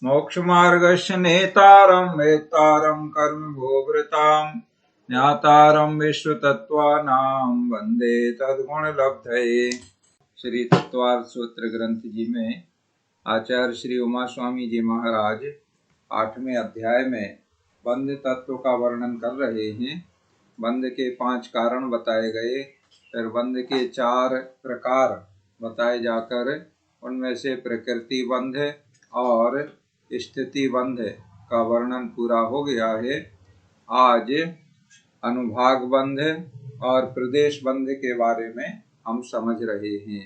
मोक्षमार्गस्य नेतारं वेत्तारं कर्मभोवृतां ज्ञातारं विश्वतत्त्वानां वन्दे तद्गुणलब्धये। श्री तत्वार्थ सूत्र ग्रंथ जी में आचार्य श्री उमा स्वामी जी महाराज 8वें अध्याय में बंध तत्व का वर्णन कर रहे हैं। बंध के 5 कारण बताए गए, फिर बंध के 4 प्रकार बताए जाकर उनमें से प्रकृति बंध और स्थिति बंध का वर्णन पूरा हो गया है। आज अनुभाग बंध और प्रदेश बंध के बारे में हम समझ रहे हैं।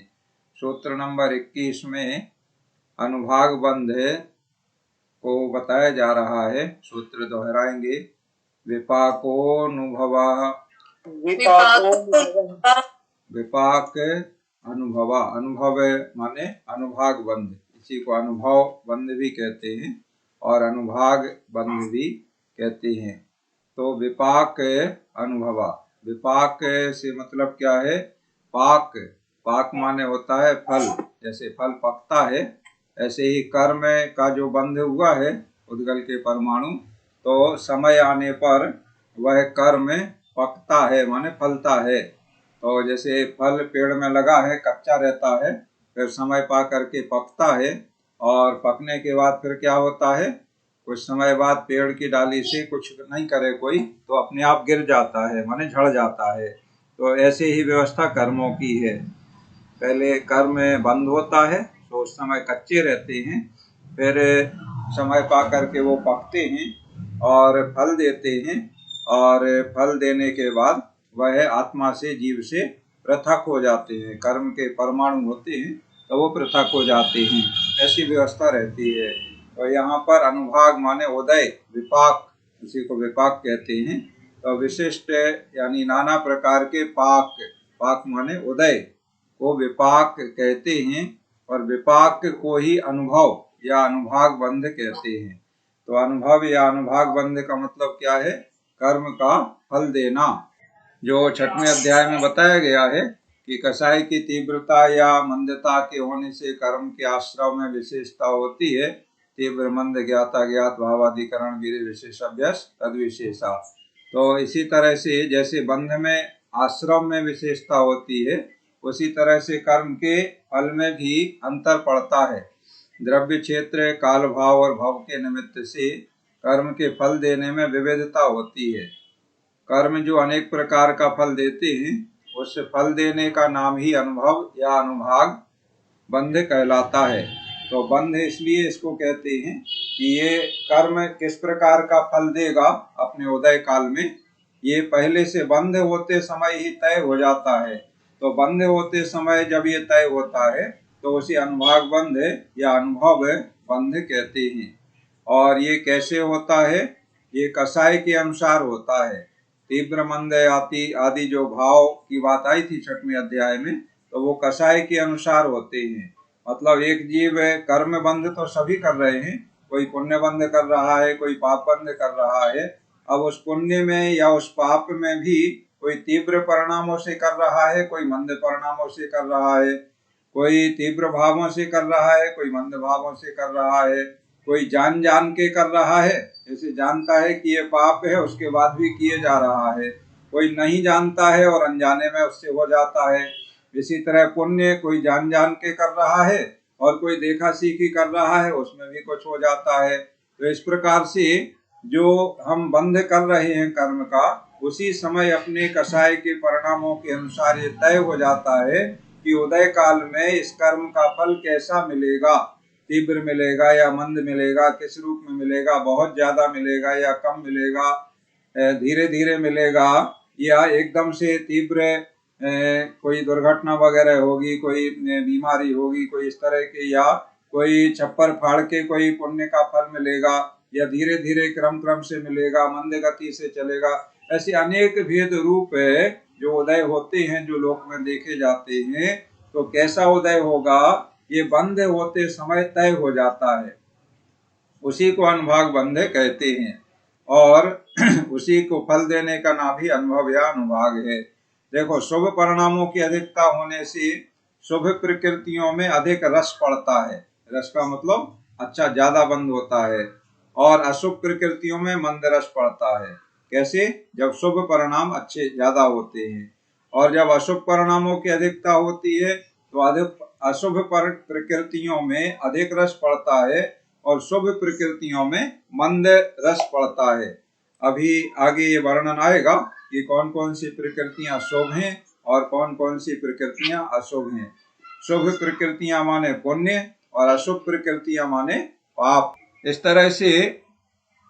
सूत्र नंबर 21 में अनुभाग बंध को बताया जा रहा है। सूत्र दोहराएंगे। विपाकोनुभवः, विपाक अनुभवा, अनुभव माने अनुभाग बंध, इसी को अनुभव बंध भी कहते हैं और अनुभाग बंध भी कहते हैं। तो विपाक अनुभवा, विपाक से मतलब क्या है? पाक, पाक माने होता है फल, जैसे फल पकता है ऐसे ही कर्म का जो बंध हुआ है उद्गल के परमाणु, तो समय आने पर वह कर्म पकता है माने फलता है। तो जैसे फल पेड़ में लगा है, कच्चा रहता है, फिर समय पा करके पकता है और पकने के बाद फिर क्या होता है? कुछ समय बाद पेड़ की डाली से कुछ नहीं करे कोई तो अपने आप गिर जाता है माने झड़ जाता है। तो ऐसे ही व्यवस्था कर्मों की है। पहले कर्म बंद होता है तो उस समय कच्चे रहते हैं, फिर समय पा करके वो पकते हैं और फल देते हैं, और फल देने के बाद वह आत्मा से, जीव से पृथक हो जाते हैं। कर्म के परमाणु होते हैं तो वो पृथक हो जाते हैं, ऐसी व्यवस्था रहती है। तो यहाँ पर अनुभाग माने उदय, विपाक, उसी को विपाक कहते हैं। तो विशिष्ट यानी नाना प्रकार के पाक, पाक माने उदय को विपाक कहते हैं, और विपाक को ही अनुभव या अनुभाग बंध कहते हैं। तो अनुभव या अनुभाग बंध का मतलब क्या है? कर्म का फल देना। जो 6वें अध्याय में बताया गया है कि कसाई की तीव्रता या मंदता के होने से कर्म के आश्रव में विशेषता होती है। तीव्र मंद ज्ञाता ज्ञात भावाधिकरण वीर विशेष अभ्यास तद विशेषा। तो इसी तरह से जैसे बंध में आश्रम में विशेषता होती है, उसी तरह से कर्म के फल में भी अंतर पड़ता है। द्रव्य क्षेत्र, काल भाव और भव के निमित्त से कर्म के फल देने में विविधता होती है। कर्म जो अनेक प्रकार का फल देते हैं, उस फल देने का नाम ही अनुभव या अनुभाग बंध कहलाता है। तो बंध इसलिए इसको कहते हैं कि ये कर्म किस प्रकार का फल देगा अपने उदय काल में, ये पहले से बंध होते समय ही तय हो जाता है। तो बंध होते समय जब ये तय होता है तो उसे अनुभाग बंध या अनुभव बंध कहते हैं। और ये कैसे होता है? ये कसाय के अनुसार होता है। तीव्र मंद आदि जो भाव की बात आई थी 6वें अध्याय में, तो वो कसाय के अनुसार होते हैं। मतलब एक जीव कर्म बंध तो सभी कर रहे हैं, कोई पुण्य बंध कर रहा है, कोई पाप बंध कर रहा है। अब उस पुण्य में या उस पाप में भी कोई तीव्र परिणामों से कर रहा है, कोई मंद परिणामों से कर रहा है, कोई तीव्र भावों से कर रहा है, कोई मंद भावों से कर रहा है, कोई जान जान के कर रहा है, जैसे जानता है कि ये पाप है उसके बाद भी किए जा रहा है, कोई नहीं जानता है और अनजाने में उससे हो जाता है। इसी तरह पुण्य कोई जान जान के कर रहा है और कोई देखा सीखी कर रहा है, उसमें भी कुछ हो जाता है। तो इस प्रकार से जो हम बंध कर रहे हैं कर्म का, उसी समय अपने कसाय के परिणामों के अनुसार ये तय हो जाता है कि उदय काल में इस कर्म का फल कैसा मिलेगा, तीव्र मिलेगा या मंद मिलेगा, किस रूप में मिलेगा, बहुत ज्यादा मिलेगा या कम मिलेगा, धीरे धीरे मिलेगा या एकदम से तीव्र कोई दुर्घटना वगैरह होगी, कोई बीमारी होगी, कोई इस तरह के, या कोई छप्पर फाड़ के कोई पुण्य का फल मिलेगा, या धीरे धीरे क्रम क्रम से मिलेगा, मंद गति से चलेगा। ऐसे अनेक भेद रूप जो उदय होते हैं जो लोक में देखे जाते हैं। तो कैसा उदय होगा ये बंध होते समय तय हो जाता है, उसी को अनुभाग बंध कहते हैं। और उसी को फल देने का नाम ही अनुभव या अनुभाग है। देखो, शुभ परिणामों की अधिकता होने से शुभ प्रकृतियों में अधिक रस पड़ता है। रस का मतलब अच्छा ज्यादा बंध होता है, और अशुभ प्रकृतियों में मंद रस पड़ता है। कैसे? जब शुभ परिणाम अच्छे ज्यादा होते हैं, और जब अशुभ परिणामों की अधिकता होती है तो अधिक अशुभ प्रकृतियों में अधिक रस पड़ता है, और शुभ प्रकृतियों में मंद रस पड़ता है। अभी आगे ये वर्णन आएगा कि कौन कौन सी प्रकृतियां शुभ हैं और कौन कौन सी प्रकृतियां अशुभ हैं। शुभ प्रकृतियां माने पुण्य, और अशुभ प्रकृतियां माने पाप। इस तरह से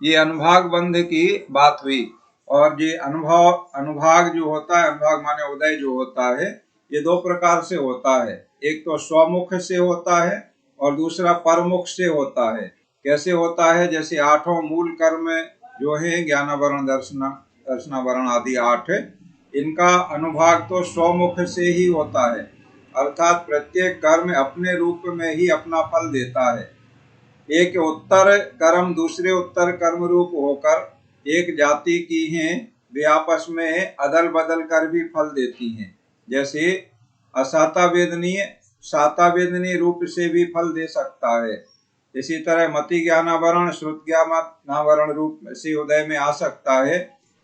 ये अनुभाग बंध की बात हुई। और ये अनुभाग जो होता है, अनुभाग माने उदय जो होता है, ये दो प्रकार से होता है। एक तो स्वमुख से होता है और दूसरा परमुख से होता है। कैसे होता है? जैसे आठों मूल कर्म जो है, ज्ञान वर्ण दर्शन वर्ण आदि 8, इनका अनुभाग तो स्वमुख से ही होता है, अर्थात प्रत्येक कर्म अपने रूप में ही अपना फल देता है। एक उत्तर कर्म दूसरे उत्तर कर्म रूप होकर एक जाति की हैं, वे आपस में अदल बदल कर भी फल देती हैं। जैसे असाता वेदनीय साता वेदनीय रूप से भी फल दे सकता है। इसी तरह मति ज्ञानावरण श्रुत ज्ञानावरण रूप से उदय में आ सकता है।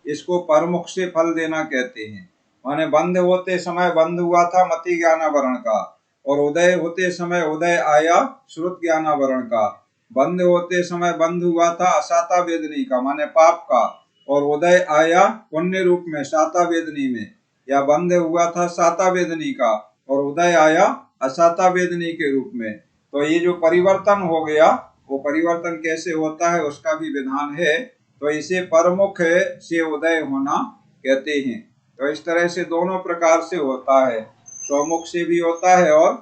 इसको परमुख से फल देना कहते हैं। माने बंध होते समय बंध हुआ था मति ज्ञानावरण का, और उदय होते समय उदय आया श्रुत ज्ञानावरण का। बंध होते समय बंध हुआ था असाता वेदनी का, माने पाप का, और उदय आया पुण्य रूप में साता वेदनी में। या बंध हुआ था साता वेदनी का और उदय आया असाता वेदनी के रूप में। तो ये जो परिवर्तन हो गया, वो परिवर्तन कैसे होता है उसका भी विधान है। तो इसे परमुख से उदय होना कहते हैं। तो इस तरह से दोनों प्रकार से होता है, स्वमुख से भी होता है और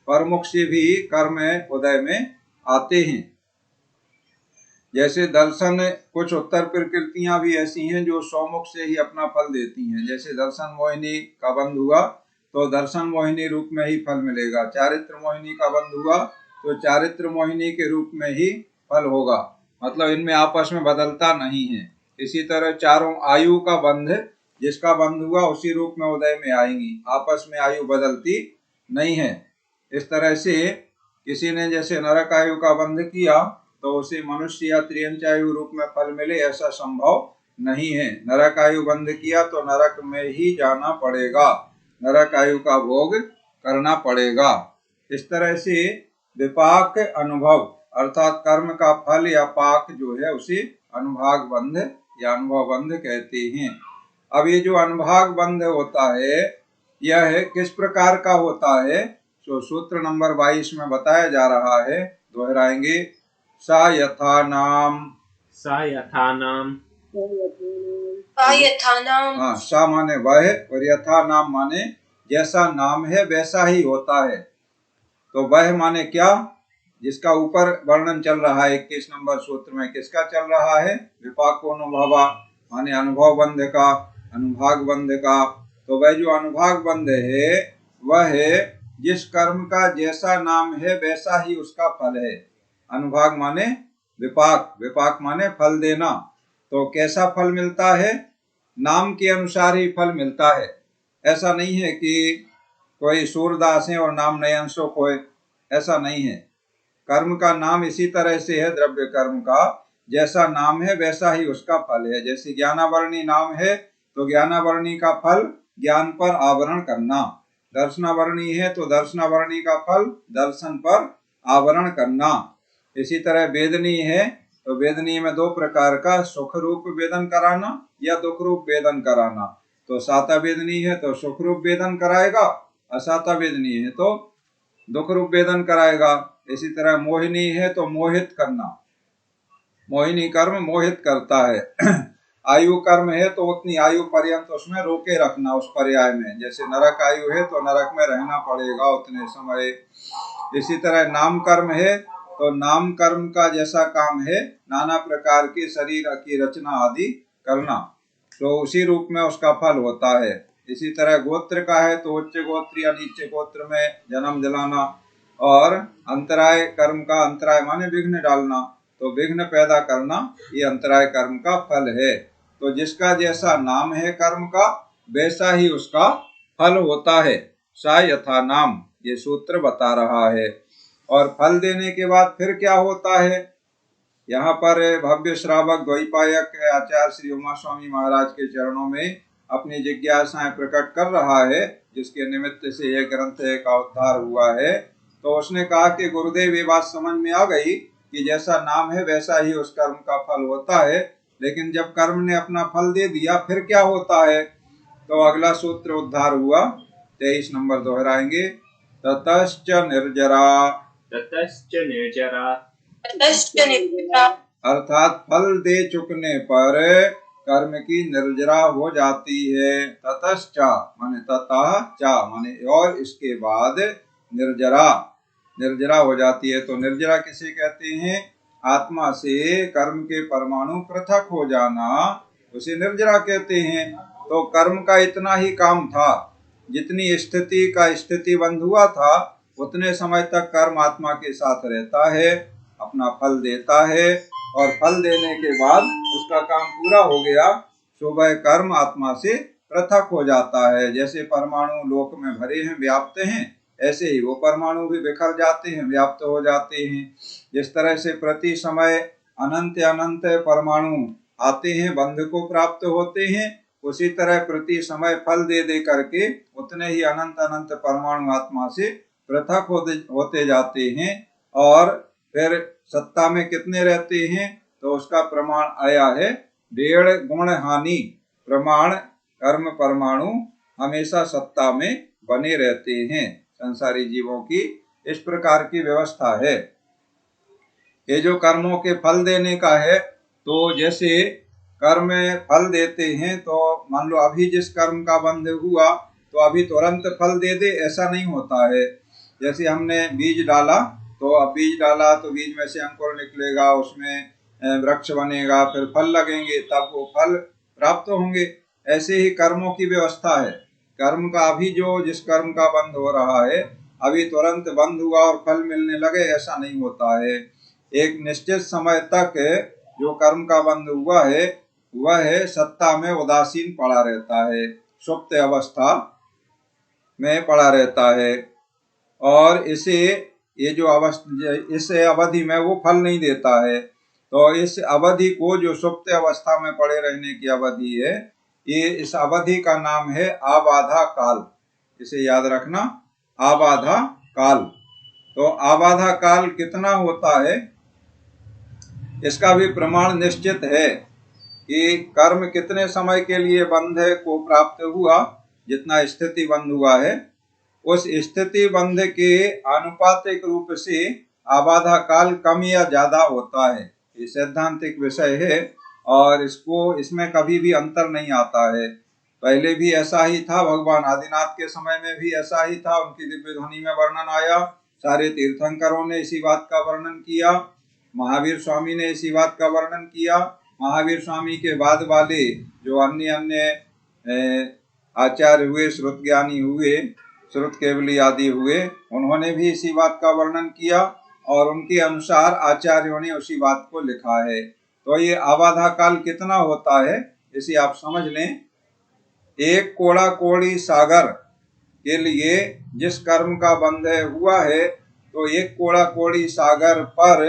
परमुख से भी कर्म उदय में आते हैं। जैसे दर्शन, कुछ उत्तर प्रकृतियां भी ऐसी हैं जो स्वमुख से ही अपना फल देती हैं। जैसे दर्शन मोहिनी का बंध हुआ तो दर्शन मोहिनी रूप में ही फल मिलेगा। चारित्र मोहिनी का बंध हुआ तो चारित्र मोहिनी के रूप में ही फल होगा, मतलब इनमें आपस में बदलता नहीं है। इसी तरह चारों आयु का बंध, जिसका बंध हुआ उसी रूप में उदय में आएंगी, आपस में आयु बदलती नहीं है। इस तरह से किसी ने जैसे नरक आयु का बंध किया तो उसे मनुष्य या त्रियंचायु रूप में फल मिले, ऐसा संभव नहीं है। नरक आयु बंध किया तो नरक में ही जाना पड़ेगा, नरक आयु का भोग करना पड़ेगा। इस तरह से विपाक अनुभव अर्थात कर्म का फल या पाक जो है उसे अनुभाग बंध या अनुभव बंध कहते हैं। अब ये जो अनुभाग बंध होता है यह किस प्रकार का होता है, तो सूत्र नंबर 22 में बताया जा रहा है, दोहराएंगे। सा यथा नाम, सा यथा नाम, हाँ, सा माने वह और यथा नाम माने जैसा नाम है वैसा ही होता है। तो वह माने क्या? जिसका ऊपर वर्णन चल रहा है 21 नंबर सूत्र में, किसका चल रहा है? विपाकोनुभवा माने अनुभव बंध का, अनुभाग बंध का। तो वह जो अनुभाग बंध है वह है जिस कर्म का जैसा नाम है वैसा ही उसका फल है। अनुभाग माने विपाक, विपाक माने फल देना। तो कैसा फल मिलता है? नाम के अनुसार ही फल मिलता है। ऐसा नहीं है कि कोई सूरदास है और नाम नयनसो कोय, ऐसा नहीं है। कर्म का नाम इसी तरह से है, द्रव्य कर्म का जैसा नाम है वैसा ही उसका फल है। जैसे ज्ञानावरणी नाम है तो ज्ञानावरणी का फल ज्ञान पर आवरण करना, दर्शनावरणी है तो दर्शनावरणी का फल दर्शन पर आवरण करना। इसी तरह वेदनी है तो वेदनी में दो प्रकार का, सुख रूप वेदन कराना या दुख रूप वेदन कराना। तो साता वेदनी है तो सुख रूप वेदन कराएगा, असाता वेदनी है तो दुख रूप वेदन कराएगा। इसी तरह मोहिनी है तो मोहित करना, मोहिनी कर्म मोहित करता है। आयु कर्म है तो उतनी आयु पर्यंत उसमें रोके रखना, उस पर्याय में। जैसे नरक आयु है तो नरक में रहना पड़ेगा उतने समय। इसी तरह नाम कर्म है तो नाम कर्म का जैसा काम है, नाना प्रकार के शरीर की रचना आदि करना, तो उसी रूप में उसका फल होता है। इसी तरह गोत्र का है तो उच्च गोत्र या नीचे गोत्र में जन्म दिलाना, और अंतराय कर्म का, अंतराय माने विघ्न डालना, तो विघ्न पैदा करना, ये अंतराय कर्म का फल है। तो जिसका जैसा नाम है कर्म का वैसा ही उसका फल होता है। सा यथा नाम, ये सूत्र बता रहा है। और फल देने के बाद फिर क्या होता है। यहाँ पर भव्य श्रावक द्वैपायक आचार्य श्री उमा स्वामी महाराज के चरणों में अपनी जिज्ञासाएं प्रकट कर रहा है, जिसके निमित्त से यह ग्रंथ का उद्धार हुआ है। तो उसने कहा कि गुरुदेव ये बात समझ में आ गई कि जैसा नाम है वैसा ही उस कर्म का फल होता है, लेकिन जब कर्म ने अपना फल दे दिया फिर क्या होता है। तो अगला सूत्र उद्धार हुआ, 23 नंबर दोहराएंगे। ततश्च निर्जरा, ततश्च निर्जरा, अर्थात फल दे चुकने पर कर्म की निर्जरा हो जाती है। ततश्चा माने ततः, चा माने और, इसके बाद निर्जरा, निर्जरा हो जाती है। तो निर्जरा किसे कहते हैं। आत्मा से कर्म के परमाणु पृथक हो जाना उसे निर्जरा कहते हैं। तो कर्म का इतना ही काम था, जितनी स्थिति का स्थिति बंध हुआ था उतने समय तक कर्म आत्मा के साथ रहता है, अपना फल देता है, और फल देने के बाद उसका काम पूरा हो गया तो वह कर्म आत्मा से पृथक हो जाता है। जैसे परमाणु लोक में भरे हैं, व्याप्त हैं, ऐसे ही वो परमाणु भी बिखर जाते हैं, व्याप्त हो जाते हैं। जिस तरह से प्रति समय अनंत अनंत परमाणु आते हैं, बंध को प्राप्त होते हैं, उसी तरह प्रति समय फल दे दे करके उतने ही अनंत अनंत परमाणु आत्मा से पृथक होते जाते हैं। और फिर सत्ता में कितने रहते हैं, तो उसका प्रमाण आया है 1.5 गुण हानि प्रमाण। कर्म परमाणु हमेशा सत्ता में बने रहते हैं। संसारी जीवों की इस प्रकार की व्यवस्था है। ये जो कर्मों के फल देने का है, तो जैसे कर्म फल देते हैं, तो मान लो अभी जिस कर्म का बंध हुआ तो अभी तुरंत फल दे दे, ऐसा नहीं होता है। जैसे हमने बीज डाला, तो अब बीज डाला तो बीज में से अंकुर निकलेगा, उसमें वृक्ष बनेगा, फिर फल लगेंगे, तब वो फल प्राप्त होंगे। ऐसे ही कर्मों की व्यवस्था है। कर्म का अभी जो जिस कर्म का बंध हो रहा है, अभी तुरंत बंद हुआ और फल मिलने लगे, ऐसा नहीं होता है। एक निश्चित समय तक जो कर्म का बंध हुआ है वह सत्ता में उदासीन पड़ा रहता है, सुप्त अवस्था में पड़ा रहता है, और इसे ये जो अवस्था, इस अवधि में वो फल नहीं देता है। तो इस अवधि को, जो सुप्त अवस्था में पड़े रहने की अवधि है, ये इस अवधि का नाम है आबाधा काल। इसे याद रखना, आबाधा काल। तो आबाधा काल कितना होता है, इसका भी प्रमाण निश्चित है कि कर्म कितने समय के लिए बंध को प्राप्त हुआ। जितना स्थिति बंध हुआ है, उस स्थिति बंध के आनुपातिक रूप से आबाधा काल कम या ज्यादा होता है। ये सैद्धांतिक विषय है और इसमें कभी भी अंतर नहीं आता है। पहले भी ऐसा ही था, भगवान आदिनाथ के समय में भी ऐसा ही था। उनकी दिव्य ध्वनि में वर्णन आया, सारे तीर्थंकरों ने इसी बात का वर्णन किया, महावीर स्वामी ने इसी बात का वर्णन किया। महावीर स्वामी के बाद वाले जो अन्य अन्य आचार्य हुए, श्रुत ज्ञानी हुए, श्रुत केवली आदि हुए, उन्होंने भी इसी बात का वर्णन किया और उनके अनुसार आचार्यों ने उसी बात को लिखा है। तो ये आबाधा काल कितना होता है, इसे आप समझ लें। एक कोड़ा कोड़ी सागर के लिए जिस कर्म का बंध हुआ है, तो एक कोड़ा कोड़ी सागर पर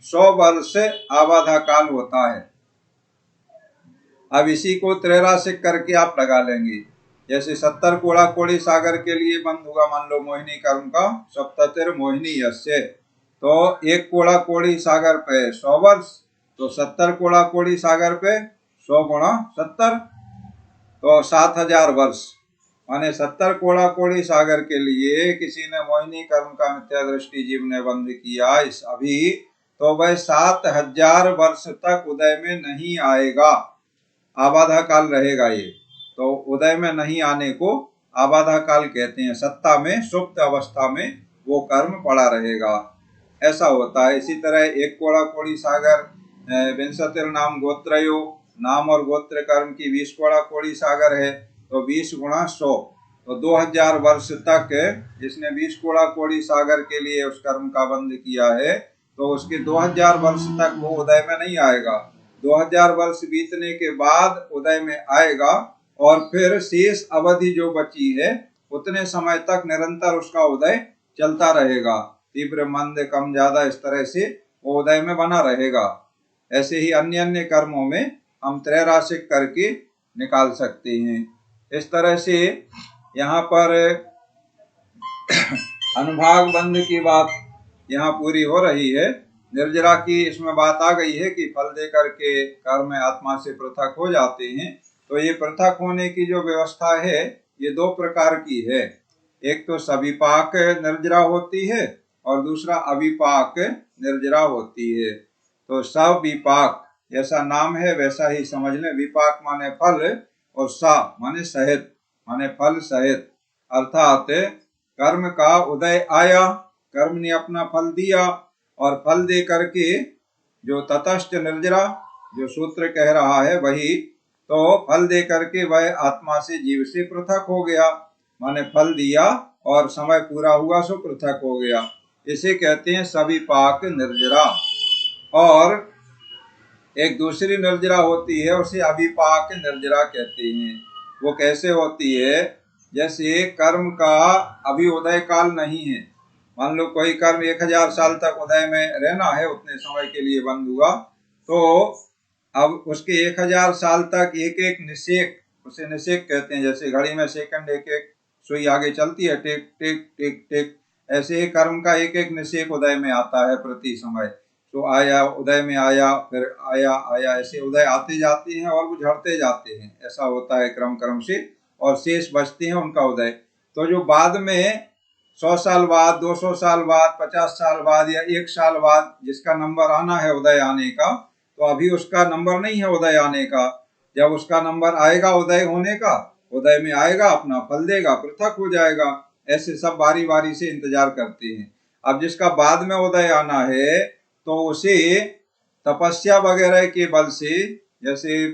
100 वर्ष आबाधा काल होता है। अब इसी को त्रैराशिक करके आप लगा लेंगे। जैसे 70 कोड़ा कोड़ी सागर के लिए बंद हुआ, मान लो मोहिनी कर्म का, सप्ततिर मोहिनी यस्य, तो एक कोड़ा कोड़ी सागर पे 100 वर्ष, तो 70 कोड़ा कोड़ी सागर पे 100 गुणा 70, तो 7000 वर्ष। माने 70 कोड़ा कोड़ी सागर के लिए किसी ने मोहिनी कर्म का मिथ्या दृष्टि जीव ने बंद किया इस अभी, तो वह 7000 वर्ष तक उदय में नहीं आएगा, आबाधा काल रहेगा ये। तो उदय में नहीं आने को आबाधा काल कहते हैं। सत्ता में, सुप्त अवस्था में वो कर्म पड़ा रहेगा, ऐसा होता है। इसी तरह एक कोड़ा कोड़ी सागर, विंशतिर नाम गोत्रयो, नाम और गोत्र कर्म की 20 कोड़ा कोड़ी सागर है, तो 20 गुणा 100, तो 2000 वर्ष तक जिसने 20 कोड़ा कोड़ी सागर के लिए उस कर्म का बंध किया है, तो उसके 2000 वर्ष तक वो उदय में नहीं आएगा। 2000 वर्ष बीतने के बाद उदय में आएगा, और फिर शेष अवधि जो बची है उतने समय तक निरंतर उसका उदय चलता रहेगा। तीव्र मंद कम ज्यादा इस तरह से वो उदय में बना रहेगा। ऐसे ही अन्य अन्य कर्मों में हम त्रैराशिक करके निकाल सकते हैं। इस तरह से यहाँ पर अनुभाग बंध की बात यहाँ पूरी हो रही है। निर्जरा की इसमें बात आ गई है कि फल दे करके कर्म आत्मा से पृथक हो जाते हैं। तो ये पृथक होने की जो व्यवस्था है ये दो प्रकार की है। एक तो सविपाक निर्जरा होती है और दूसरा अविपाक निर्जरा होती है। तो सविपाक जैसा नाम है वैसा ही समझ लें। विपाक माने फल और सा माने सहित, माने फल सहित, अर्थात कर्म का उदय आया, कर्म ने अपना फल दिया और फल दे करके जो तटस्थ निर्जरा जो सूत्र कह रहा है वही, तो फल दे करके वह आत्मा से जीव से पृथक हो गया, माने फल दिया और समय पूरा हुआ सो पृथक हो गया। इसे कहते हैं सविपाक निर्जरा। और एक दूसरी निर्जरा होती है उसे अविपाक निर्जरा कहते हैं। वो कैसे होती है? जैसे कर्म का अभी उदय काल नहीं है। मान लो कोई कर्म 1000 साल तक उदय में रहना है, उतने समय के लिए बंद हुआ, तो अब उसके 1000 साल तक एक एक निषेक, उसे निषेक कहते हैं। जैसे घड़ी में सेकंड एक एक सुई आगे चलती है, टिक टिक टिक टिक, ऐसे ही कर्म का एक एक निषेक उदय में आता है प्रति समय। तो आया, उदय में आया, फिर आया आया, ऐसे उदय आते जाते हैं और वो झड़ते जाते हैं। ऐसा होता है क्रम क्रम से, और शेष बचते हैं उनका उदय। तो जो बाद में 100 साल बाद, 200 साल बाद, 50 साल बाद या 1 साल बाद जिसका नंबर आना है उदय आने का, तो अभी उसका नंबर नहीं है उदय आने का। जब उसका नंबर आएगा उदय होने का, उदय में आएगा, अपना फल देगा, पृथक हो जाएगा। ऐसे सब बारी बारी से इंतजार करते हैं। अब जिसका बाद में उदय आना है तो उसे तपस्या वगैरह के बल से, जैसे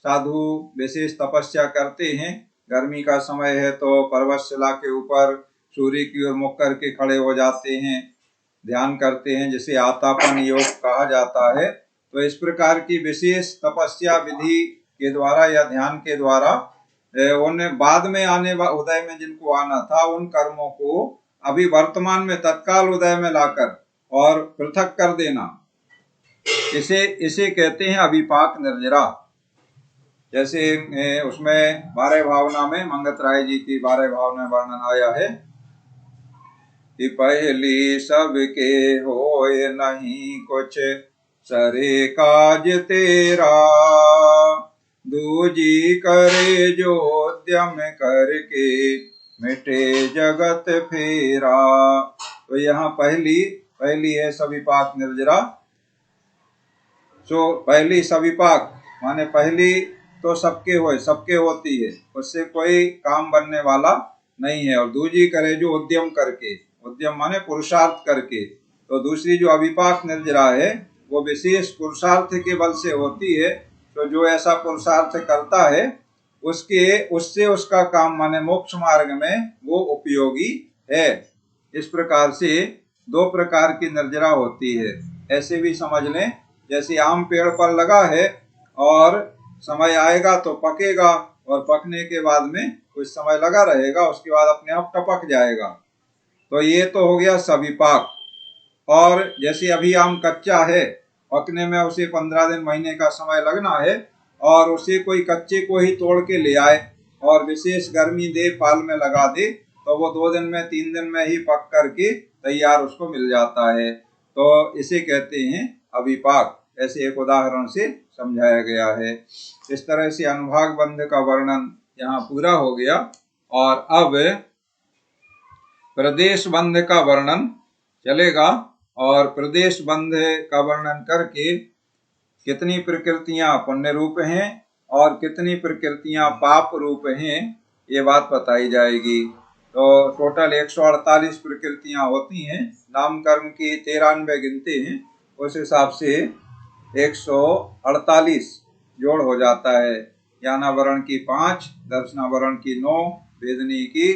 साधु विशेष तपस्या करते हैं, गर्मी का समय है तो पर्वतशिला के ऊपर सूर्य की ओर मुख करके खड़े हो जाते हैं, ध्यान करते हैं, जिसे आतापन योग कहा जाता है। तो इस प्रकार की विशेष तपस्या विधि के द्वारा या ध्यान के द्वारा उन बाद में आने उदय में जिनको आना था उन कर्मों को अभी वर्तमान में तत्काल उदय में लाकर और पृथक कर देना, इसे कहते हैं अविपाक निर्जरा। जैसे उसमें 12 भावना में मंगत राय जी की 12 भावना वर्णन आया है कि पहली सबके होए नहीं कुछ, सरे काज तेरा, दूजी करे जो उद्यम करके, मिटे जगत फेरा। तो यहाँ पहली है सविपाक निर्जरा। तो पहली सविपाक माने पहली तो सबके होती है, उससे कोई काम बनने वाला नहीं है। और दूजी करे जो उद्यम करके, उद्यम माने पुरुषार्थ करके। तो दूसरी जो अविपाक निर्जरा है वो विशेष पुरुषार्थ के बल से होती है। तो जो ऐसा पुरुषार्थ करता है उससे उसका काम माने मोक्ष मार्ग में वो उपयोगी है। इस प्रकार से दो प्रकार की निर्जरा होती है। ऐसे भी समझ लें, जैसे आम पेड़ पर लगा है और समय आएगा तो पकेगा, और पकने के बाद में कुछ समय लगा रहेगा, उसके बाद अपने आप टपक जाएगा। तो ये तो हो गया सविपाक। और जैसे अभी आम कच्चा है, पकने में उसे 15 दिन महीने का समय लगना है, और उसे कोई कच्चे को ही तोड़ के ले आए और विशेष गर्मी दे, पाल में लगा दे, तो वो 2 दिन में 3 दिन में ही पक करके तैयार उसको मिल जाता है। तो इसे कहते हैं अविपाक। ऐसे एक उदाहरण से समझाया गया है। इस तरह से अनुभाग बंध का वर्णन यहाँ पूरा हो गया। और अब प्रदेश बंध का वर्णन चलेगा। और प्रदेश बंध का वर्णन करके कितनी प्रकृतियां पुण्य रूप हैं और कितनी प्रकृतियां पाप रूप हैं ये बात बताई जाएगी। तो टोटल 148 प्रकृतियां होती हैं। नाम कर्म की 93 गिनते हैं, उस हिसाब से 148 जोड़ हो जाता है। ज्ञानावरण की 5, दर्शनावरण की 9, वेदनी की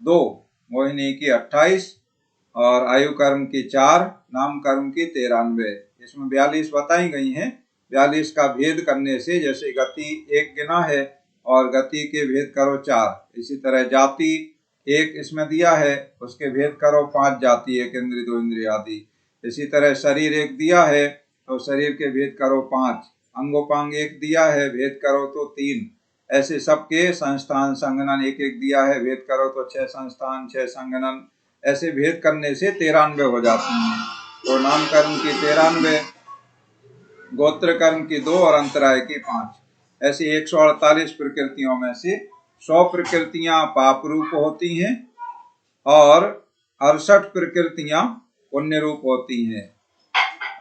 2, मोहिनी की 28 और आयु कर्म की 4, नाम कर्म की 93। इसमें 42 बताई गई हैं। 42 का भेद करने से, जैसे गति 1 गिना है और गति के भेद करो 4, इसी तरह जाति एक इसमें दिया है, उसके भेद करो 5 जाति, एक इंद्रिय, 2 इंद्रिय आदि। इसी तरह शरीर एक दिया है तो शरीर के भेद करो 5, अंगोपांग एक दिया है, भेद करो तो 3। ऐसे सबके संस्थान संगनन एक एक दिया है, भेद करो तो 6 संस्थान, 6 संगनन। ऐसे भेद करने से 93 हो जाते हैं। तो नामकरण की 93, गोत्र कर्म की 2 और अंतराय की 5। ऐसी 148 प्रकृतियों में से 100 प्रकृतियां पाप रूप होती हैं और 68 प्रकृतियां पुण्य रूप होती हैं।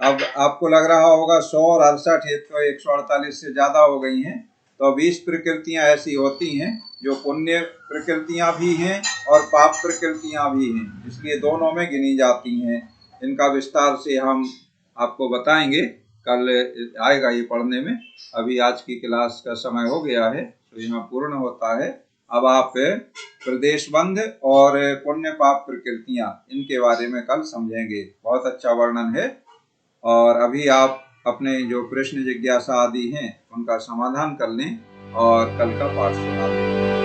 अब आपको लग रहा होगा 100 और 68 है तो 148 से ज्यादा हो गई हैं। तो 20 प्रकृतियां ऐसी होती हैं जो पुण्य प्रकृतियां भी हैं और पाप प्रकृतियां भी हैं, इसलिए दोनों में गिनी जाती हैं। इनका विस्तार से हम आपको बताएंगे, कल आएगा ये पढ़ने में। अभी आज की क्लास का समय हो गया है तो यहाँ पूर्ण होता है। अब आप प्रदेश बंध और पुण्य पाप प्रकृतियां इनके बारे में कल समझेंगे। बहुत अच्छा वर्णन है। और अभी आप अपने जो प्रश्न जिज्ञासा आदि हैं उनका समाधान कर लें और कल का पाठ सुना दें।